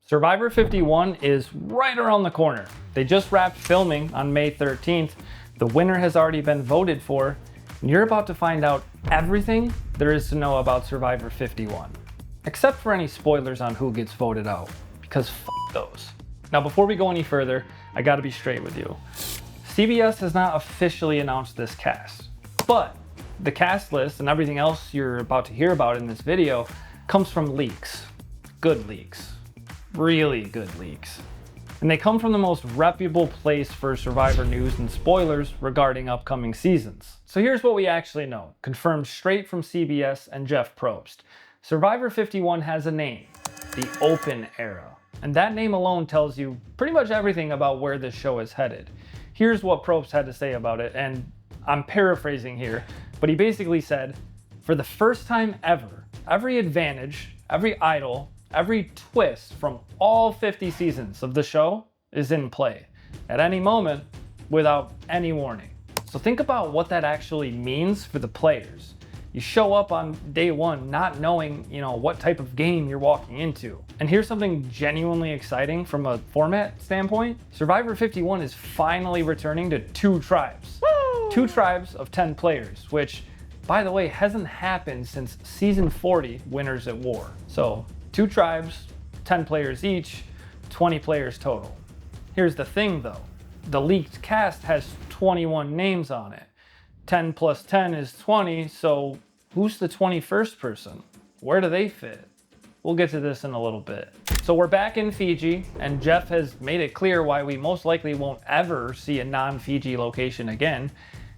Survivor 51 is right around the corner. They just wrapped filming on May 13th. The winner has already been voted for, and you're about to find out everything there is to know about Survivor 51. Except for any spoilers on who gets voted out, because f those. Now before we go any further, I gotta be straight with you. CBS has not officially announced this cast, but the cast list and everything else you're about to hear about in this video comes from leaks. Good leaks. Really good leaks. And they come from the most reputable place for Survivor news and spoilers regarding upcoming seasons. So here's what we actually know, confirmed straight from CBS and Jeff Probst. Survivor 51 has a name, the Open Era. And that name alone tells you pretty much everything about where this show is headed. Here's what Probst had to say about it, and I'm paraphrasing here, but he basically said, for the first time ever, every advantage, every idol, every twist from all 50 seasons of the show is in play at any moment without any warning. So think about what that actually means for the players. You show up on day one not knowing, what type of game you're walking into. And here's something genuinely exciting from a format standpoint. Survivor 51 is finally returning to 2 tribes. Woo! 2 tribes of 10 players, which, by the way, hasn't happened since season 40, Winners at War. So 2 tribes, 10 players each, 20 players total. Here's the thing though, the leaked cast has 21 names on it. 10 plus 10 is 20, so who's the 21st person? Where do they fit? We'll get to this in a little bit. So we're back in Fiji, and Jeff has made it clear why we most likely won't ever see a non-Fiji location again.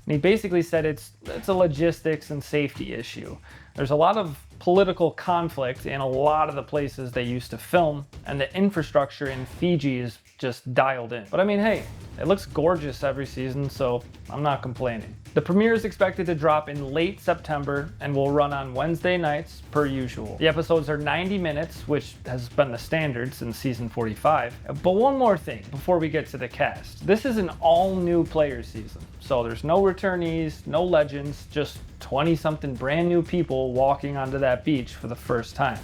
And he basically said it's a logistics and safety issue. There's a lot of political conflict in a lot of the places they used to film, and the infrastructure in Fiji is just dialed in. But I mean, hey, it looks gorgeous every season, so I'm not complaining. The premiere is expected to drop in late September and will run on Wednesday nights per usual. The episodes are 90 minutes, which has been the standard since season 45. But one more thing before we get to the cast. This is an all-new player season, so there's no returnees, no legends, just 20-something brand new people walking onto that beach for the first time.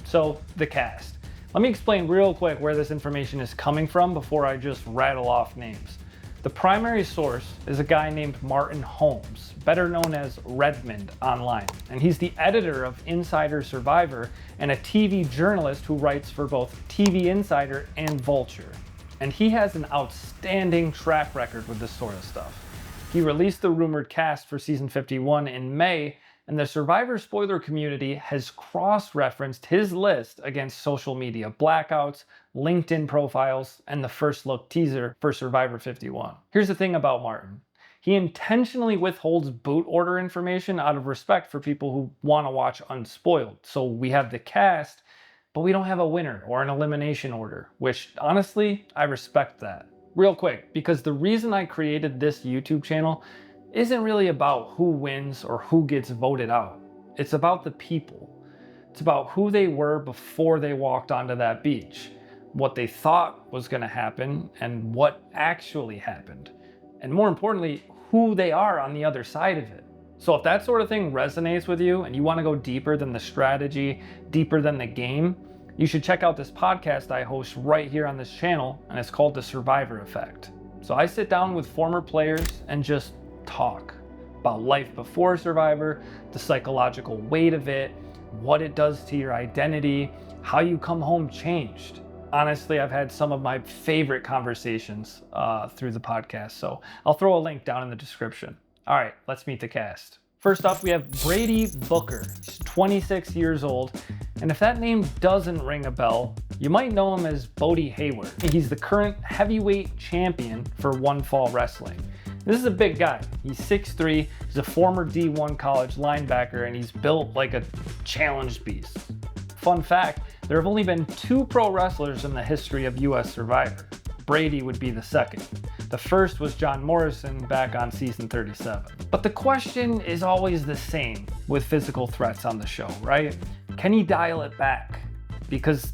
So, the cast. Let me explain real quick where this information is coming from before I just rattle off names. The primary source is a guy named Martin Holmes, better known as Redmond online, and he's the editor of Insider Survivor and a TV journalist who writes for both TV Insider and Vulture. And he has an outstanding track record with this sort of stuff. He released the rumored cast for season 51 in May, and the Survivor spoiler community has cross-referenced his list against social media blackouts, LinkedIn profiles, and the first look teaser for Survivor 51. Here's the thing about Martin. He intentionally withholds boot order information out of respect for people who want to watch unspoiled. So we have the cast, but we don't have a winner or an elimination order, which honestly, I respect that. Real quick, because the reason I created this YouTube channel isn't really about who wins or who gets voted out. It's about the people. It's about who they were before they walked onto that beach, what they thought was going to happen, and what actually happened. And more importantly, who they are on the other side of it. So if that sort of thing resonates with you and you want to go deeper than the strategy, deeper than the game, you should check out this podcast I host right here on this channel, and it's called The Survivor Effect. So I sit down with former players and just talk about life before Survivor, the psychological weight of it, what it does to your identity, how you come home changed. Honestly, I've had some of my favorite conversations through the podcast, so I'll throw a link down in the description. All right, let's meet the cast. First up, we have Brady Booker. He's 26 years old, and if that name doesn't ring a bell, you might know him as Bodie Hayward. He's the current heavyweight champion for One Fall Wrestling. This is a big guy. He's 6'3", he's a former D1 college linebacker, and he's built like a challenged beast. Fun fact, there have only been 2 pro wrestlers in the history of US Survivor. Brady would be the second. The first was John Morrison back on season 37. But the question is always the same with physical threats on the show, right? Can he dial it back? Because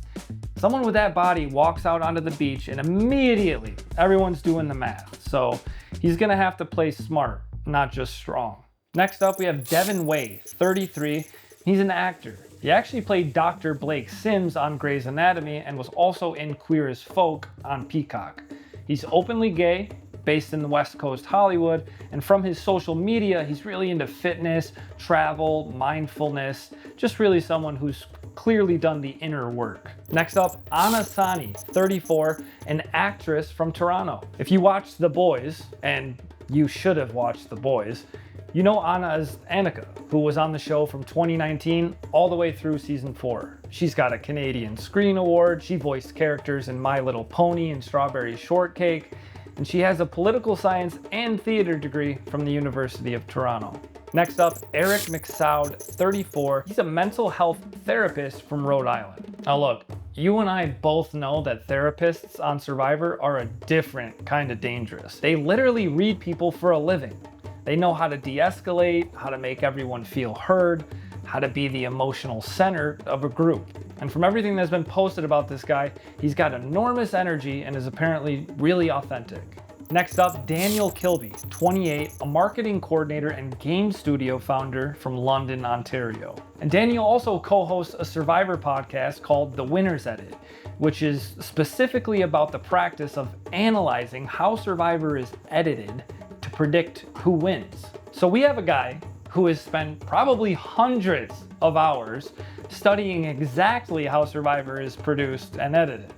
someone with that body walks out onto the beach and immediately everyone's doing the math. So he's gonna have to play smart, not just strong. Next up, we have Devin Wade, 33. He's an actor. He actually played Dr. Blake Sims on Grey's Anatomy and was also in Queer as Folk on Peacock. He's openly gay, based in the West Coast Hollywood, and from his social media, he's really into fitness, travel, mindfulness, just really someone who's clearly done the inner work. Next up, Anna Sani, 34, an actress from Toronto. If you watched The Boys, and you should have watched The Boys, you know Anna as Annika, who was on the show from 2019 all the way through season 4. She's got a Canadian Screen Award, she voiced characters in My Little Pony and Strawberry Shortcake, and she has a political science and theater degree from the University of Toronto. Next up, Eric McSoud, 34. He's a mental health therapist from Rhode Island. Now look, you and I both know that therapists on Survivor are a different kind of dangerous. They literally read people for a living. They know how to de-escalate, how to make everyone feel heard, how to be the emotional center of a group. And from everything that's been posted about this guy, he's got enormous energy and is apparently really authentic. Next up, Daniel Kilby, 28, a marketing coordinator and game studio founder from London, Ontario. And Daniel also co-hosts a Survivor podcast called The Winner's Edit, which is specifically about the practice of analyzing how Survivor is edited to predict who wins. So we have a guy who has spent probably hundreds of hours studying exactly how Survivor is produced and edited.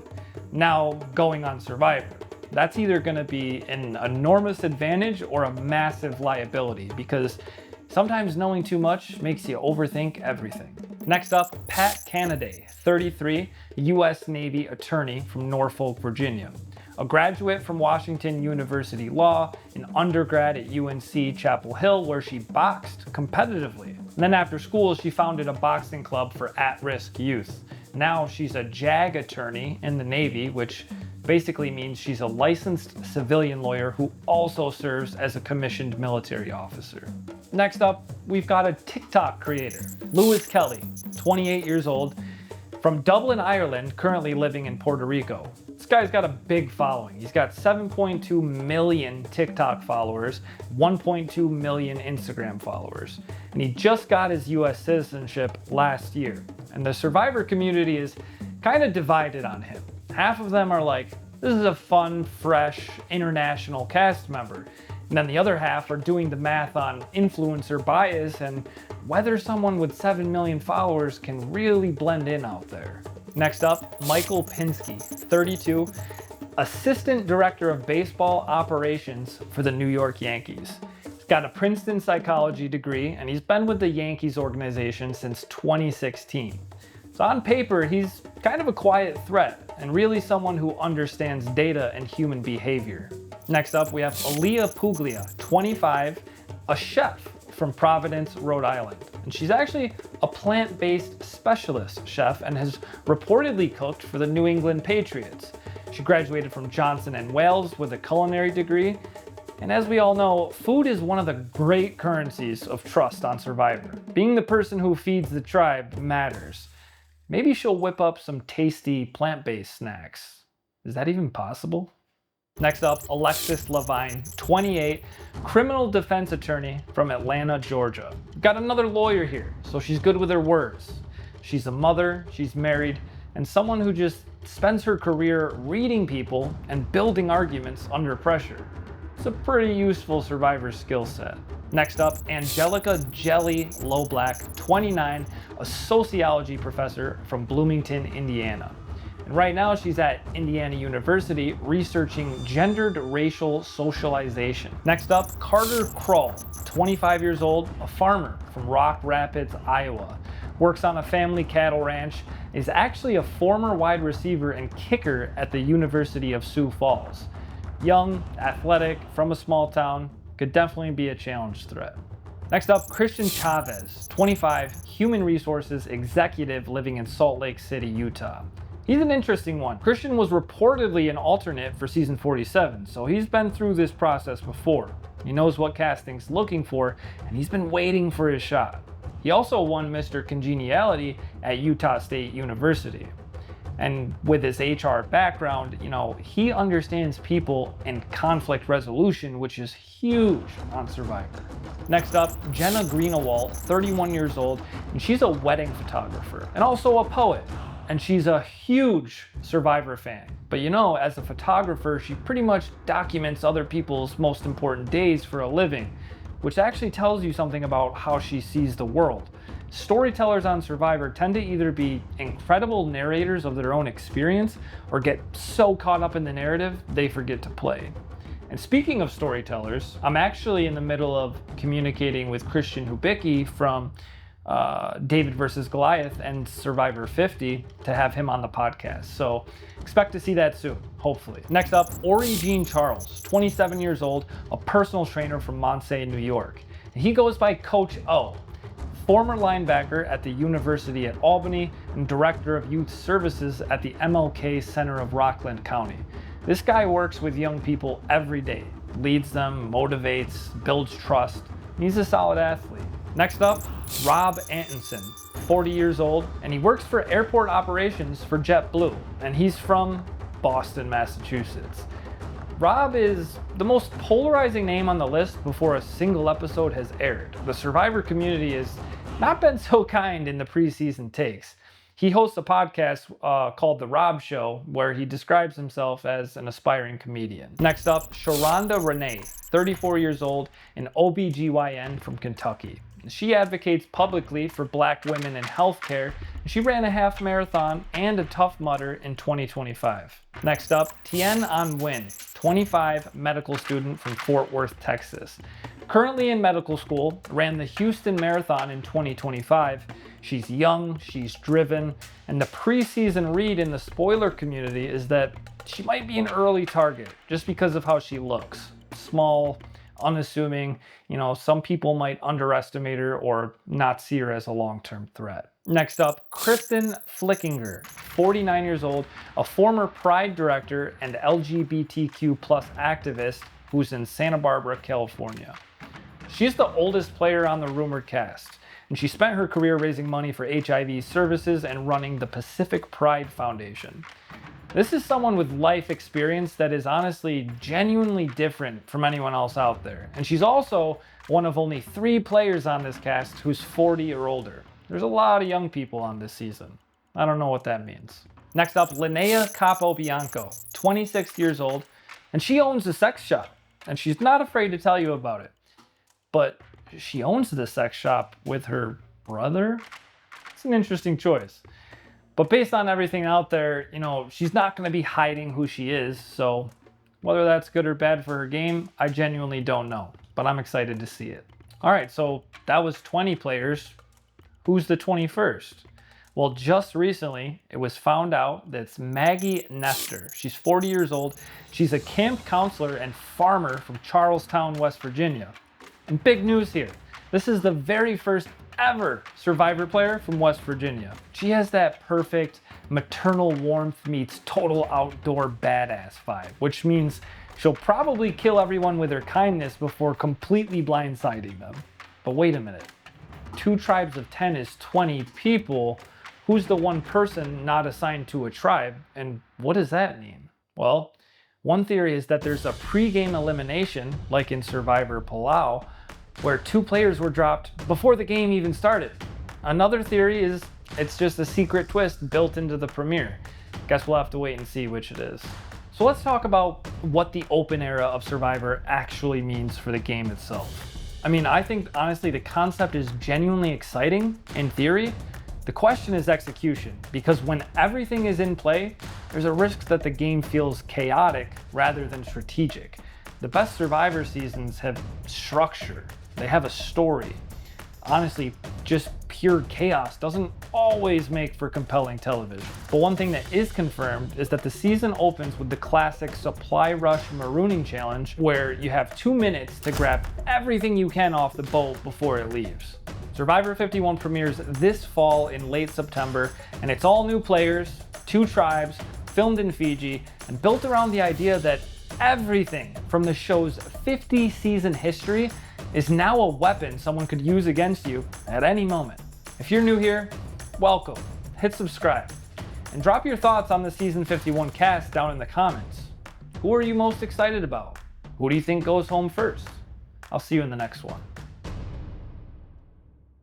Now going on Survivor. That's either gonna be an enormous advantage or a massive liability, because sometimes knowing too much makes you overthink everything. Next up, Pat Canaday, 33, US Navy attorney from Norfolk, Virginia. A graduate from Washington University Law, an undergrad at UNC Chapel Hill, where she boxed competitively. And then after school, she founded a boxing club for at-risk youth. Now she's a JAG attorney in the Navy, which basically means she's a licensed civilian lawyer who also serves as a commissioned military officer. Next up, we've got a TikTok creator, Lewis Kelly, 28 years old, from Dublin, Ireland, currently living in Puerto Rico. This guy's got a big following. He's got 7.2 million TikTok followers, 1.2 million Instagram followers. And he just got his US citizenship last year. And the Survivor community is kind of divided on him. Half of them are like, this is a fun, fresh, international cast member. And then the other half are doing the math on influencer bias and whether someone with 7 million followers can really blend in out there. Next up, Michael Pinsky, 32, Assistant Director of Baseball Operations for the New York Yankees. He's got a Princeton psychology degree, and he's been with the Yankees organization since 2016. So on paper, he's kind of a quiet threat, and really someone who understands data and human behavior. Next up, we have Aaliyah Puglia, 25, a chef from Providence, Rhode Island. And she's actually a plant-based specialist chef and has reportedly cooked for the New England Patriots. She graduated from Johnson & Wales with a culinary degree. And as we all know, food is one of the great currencies of trust on Survivor. Being the person who feeds the tribe matters. Maybe she'll whip up some tasty plant-based snacks. Is that even possible? Next up, Alexis Levine, 28, criminal defense attorney from Atlanta, Georgia. Got another lawyer here, so she's good with her words. She's a mother, she's married, and someone who just spends her career reading people and building arguments under pressure. It's a pretty useful Survivor skill set. Next up, Angelica Jelly Lowblack, 29, a sociology professor from Bloomington, Indiana. And right now she's at Indiana University researching gendered racial socialization. Next up, Carter Kroll, 25 years old, a farmer from Rock Rapids, Iowa. Works on a family cattle ranch, is actually a former wide receiver and kicker at the University of Sioux Falls. Young, athletic, from a small town, could definitely be a challenge threat. Next up, Christian Chavez, 25, human resources executive living in Salt Lake City, Utah. He's an interesting one. Christian was reportedly an alternate for season 47, so he's been through this process before. He knows what casting's looking for, and he's been waiting for his shot. He also won Mr. Congeniality at Utah State University. And with his HR background, he understands people and conflict resolution, which is huge on Survivor. Next up, Jenna Greenawalt, 31 years old, and she's a wedding photographer and also a poet. And she's a huge Survivor fan. But as a photographer, she pretty much documents other people's most important days for a living, which actually tells you something about how she sees the world. Storytellers on Survivor tend to either be incredible narrators of their own experience or get so caught up in the narrative they forget to play. And speaking of storytellers, I'm actually in the middle of communicating with Christian Hubicki from David versus Goliath and Survivor 50 to have him on the podcast. So expect to see that soon, hopefully. Next up, Ori Jean Charles, 27 years old, a personal trainer from Montsey, New York. And he goes by Coach O. Former linebacker at the University at Albany and director of youth services at the MLK Center of Rockland County. This guy works with young people every day, leads them, motivates, builds trust. He's a solid athlete. Next up, Rob Antonson, 40 years old, and he works for airport operations for JetBlue, and he's from Boston, Massachusetts. Rob is the most polarizing name on the list before a single episode has aired. The Survivor community has not been so kind in the preseason takes. He hosts a podcast called The Rob Show, where he describes himself as an aspiring comedian. Next up, Sharonda Renee, 34 years old, an OBGYN from Kentucky. She advocates publicly for Black women in healthcare. She ran a half marathon and a Tough Mudder in 2025. Next up, Tien An Nguyen, 25, medical student from Fort Worth, Texas. Currently in medical school, ran the Houston Marathon in 2025. She's young, she's driven, and the preseason read in the spoiler community is that she might be an early target just because of how she looks. Small, unassuming, some people might underestimate her or not see her as a long-term threat. Next up, Kristen Flickinger, 49 years old, a former Pride director and LGBTQ+ activist who's in Santa Barbara, California. She's the oldest player on the rumored cast, and she spent her career raising money for HIV services and running the Pacific Pride Foundation. This is someone with life experience that is honestly genuinely different from anyone else out there. And she's also one of only 3 players on this cast who's 40 or older. There's a lot of young people on this season. I don't know what that means. Next up, Linnea Capobianco, 26 years old, and she owns a sex shop, and she's not afraid to tell you about it. But she owns the sex shop with her brother? It's an interesting choice. But based on everything out there, she's not going to be hiding who she is. So whether that's good or bad for her game, I genuinely don't know. But I'm excited to see it. All right, so that was 20 players. Who's the 21st? Well, just recently, it was found out that it's Maggie Nestor. She's 40 years old. She's a camp counselor and farmer from Charlestown, West Virginia. And big news here. This is the very first ever Survivor player from West Virginia. She has that perfect maternal warmth meets total outdoor badass vibe, which means she'll probably kill everyone with her kindness before completely blindsiding them. But wait a minute. 2 tribes of 10 is 20 people. Who's the one person not assigned to a tribe? And what does that mean? Well, one theory is that there's a pre-game elimination, like in Survivor Palau, where 2 players were dropped before the game even started. Another theory is it's just a secret twist built into the premiere. Guess we'll have to wait and see which it is. So let's talk about what the open era of Survivor actually means for the game itself. I think honestly the concept is genuinely exciting in theory. The question is execution, because when everything is in play, there's a risk that the game feels chaotic rather than strategic. The best Survivor seasons have structure. They have a story. Honestly, just pure chaos doesn't always make for compelling television. But one thing that is confirmed is that the season opens with the classic Supply Rush Marooning Challenge, where you have 2 minutes to grab everything you can off the boat before it leaves. Survivor 51 premieres this fall in late September, and it's all new players, 2 tribes, filmed in Fiji, and built around the idea that everything from the show's 50-season history is now a weapon someone could use against you at any moment. If you're new here, welcome. Hit subscribe. And drop your thoughts on the Season 51 cast down in the comments. Who are you most excited about? Who do you think goes home first? I'll see you in the next one.